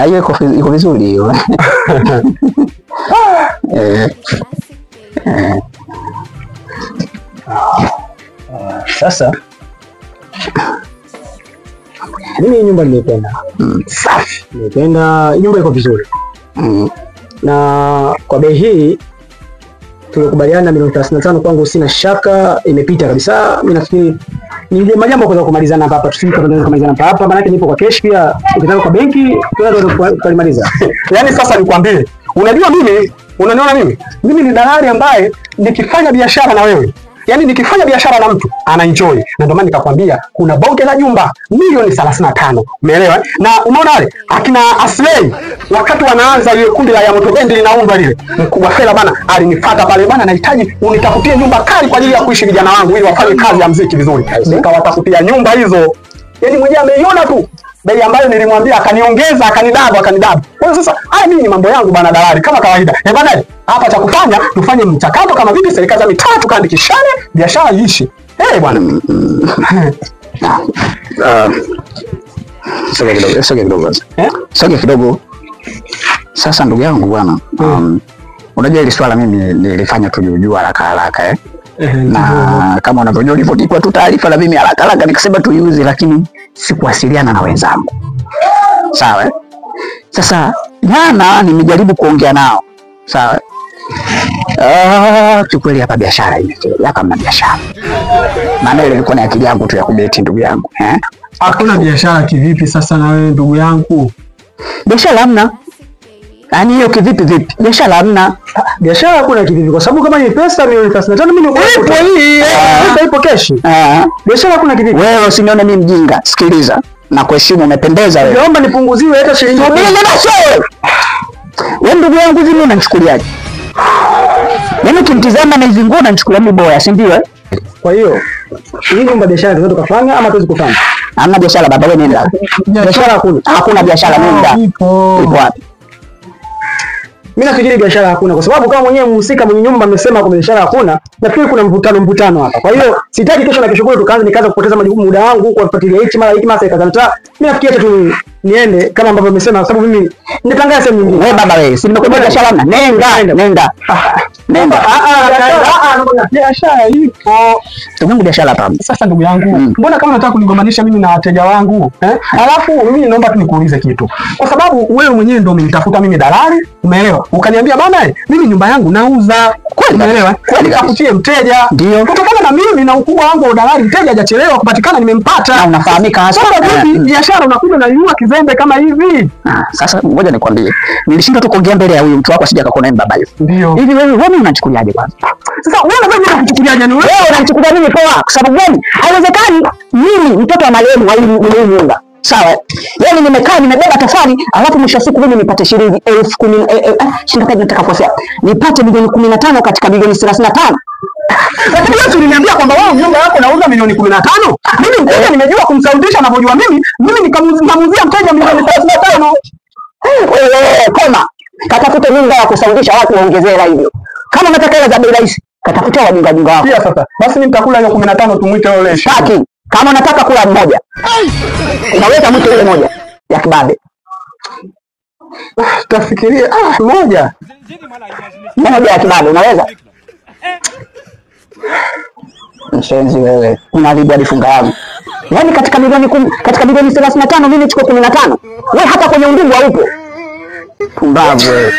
Hiyo iko vizuri hiyo. Sasa mimi nyumba nimependa. Safi. Nimependa, nyumba iko vizuri. Na kwa bei hii tulikubaliana milioni 35 kwangu sina shaka imepita kabisa. Mimi nafikiri ni majambo kwa kumalizana hapa. Tunaweza kumalizana hapa maana nipo kwa cash pia. Ukitaka kwa benki tunaweza kumaliza. Yaani sasa nikwambie, unajua mimi, unaniona mimi ni dalali ambaye nikifanya biashara na wewe, yaani nikifanya biashara na mtu ana enjoy. Na ndio maana nikakwambia kuna bonge la jumba milioni 35. Umeelewa? Na umeona wale akina Aslay wakati wanaanza ile kundi la ya moto bendi linaundwa lile, mkubwa Fela bana alinifuata pale bana, nahitaji unitafutie nyumba kali kwa ajili ya kuishi vijana wangu ili wafanye kazi ya muziki vizuri. Nikawatafutia nyumba hizo. Yaani mwenyewe ameiona tu bei ambayo nilimwambia akaniongeza akanidabu. Kwa hiyo sasa haya mimi ni mambo yangu bana dalali kama kawaida. Bana hapa cha kufanya tufanye mchakato kama vipi serikali za mitaa tukaandikishane biashara iishi. Bwana. Sogea kidogo. Sasa ndugu yangu bwana. Unajua ile swala mimi nilifanya tujujua haraka na kama unavyojua nilipotipwa tu taarifa na mimi haraka nikasema tuiuze, lakini sikuwasiliana na wenzangu. Sawa? Sasa jana nimejaribu kuongea nao. Sawa? Kiukweli hapa biashara imefikia kama biashara. Maana ile ilikuwa na akili yangu tu ya kubeti ndugu yangu. Hakuna biashara kivipi sasa na wewe ndugu yangu? Biashara hamna. Yaani hiyo kivipi? Biashara hamna. Biashara hakuna kivipi kwa sababu kama ni pesa milioni 35 mimi niko ipo cash. Biashara hakuna kivipi. Wewe usinione mimi mjinga. Sikiliza. Na kuheshimu umependeza wewe. Naomba nipunguziwe hata shilingi 10. Wewe ndugu yangu hivi mimi unanichukuliaje? Mimi ukimtizama na hizo nguo unanichukulia mimi boya, si ndio? Kwa hiyo hii nyumba biashara tunaweza tukafanya ama tuwezi kufanya? Hamna biashara baba, wewe nenda. Biashara hakuna. Hakuna biashara nenda. Ipo wapi? Mimi nafikiri biashara hakuna kwa sababu kama mwenyewe mhusika mwenye nyumba amesema kwa biashara hakuna, nafikiri kuna mvutano hapa. Kwa hiyo sitaki kesho na kesho kutwa nikaanza kupoteza muda wangu kwa kufuatilia hichi mara serikali za. Mimi nafikiri tu niende kama ambavyo amesema kwa sababu mimi nitangaza sehemu nyingine. Wewe baba wewe, si nimekuambia biashara hamna. Nenda. Biashara ipo. Tungu biashara hapa. Sasa ndugu yangu, mbona kama unataka kunigombanisha mimi na wateja wangu? Alafu mimi naomba tu nikuulize kitu. Kwa sababu wewe mwenyewe ndio umenitafuta mimi dalali, umeelewa? Ukaniambia bana mimi nyumba yangu nauza. Kweli umeelewa? Nitafutie mteja. Ndio. Kutokana na mimi na ukubwa wangu wa dalali, mteja hajachelewa kupatikana, nimempata. Na unafahamika hasa. Sasa vipi biashara unakuja na yua kizembe kama hivi? Sasa ngoja nikwambie. Nilishinda tu kuongea mbele ya huyu mtu wako asije akakuona baba hivi. Ndio. Hivi wewe unachukuliaje kwanza? Sasa wewe unachukuliaje ni wewe? Wewe unachukulia mimi poa kwa sababu gani? Haiwezekani mimi mtoto wa marehemu wa hii nyumba. Sawa? Yaani nimekaa nimebeba tofali, alafu mwisho siku mimi nipate shilingi 10,000 shinda kaje nitakakosea. Nipate milioni 15 katika milioni 35. Lakini wewe uliniambia kwamba wewe nyumba yako nauza milioni 15. Mimi mteja nimejua kumsaudisha anavyojua mimi nikamuzia mteja milioni 35. Wewe koma. Katafute nyumba ya kusaudisha watu waongezee hela hivyo. Kama unataka hela za bei rahisi, katafute wajinga wako. Pia sasa, basi mimi nitakula hiyo 15 tumuite yule shaki. Kama unataka kula mmoja, unaweza mwite yule moja ya kibabe. Tafikiria moja ya kibabe unaweza? Mshenzi wewe, unalibwa difunga yangu. Yaani katika milioni 35 mimi nichukue 15. Wewe hata kwenye undugu haupo. Pumbavu wewe.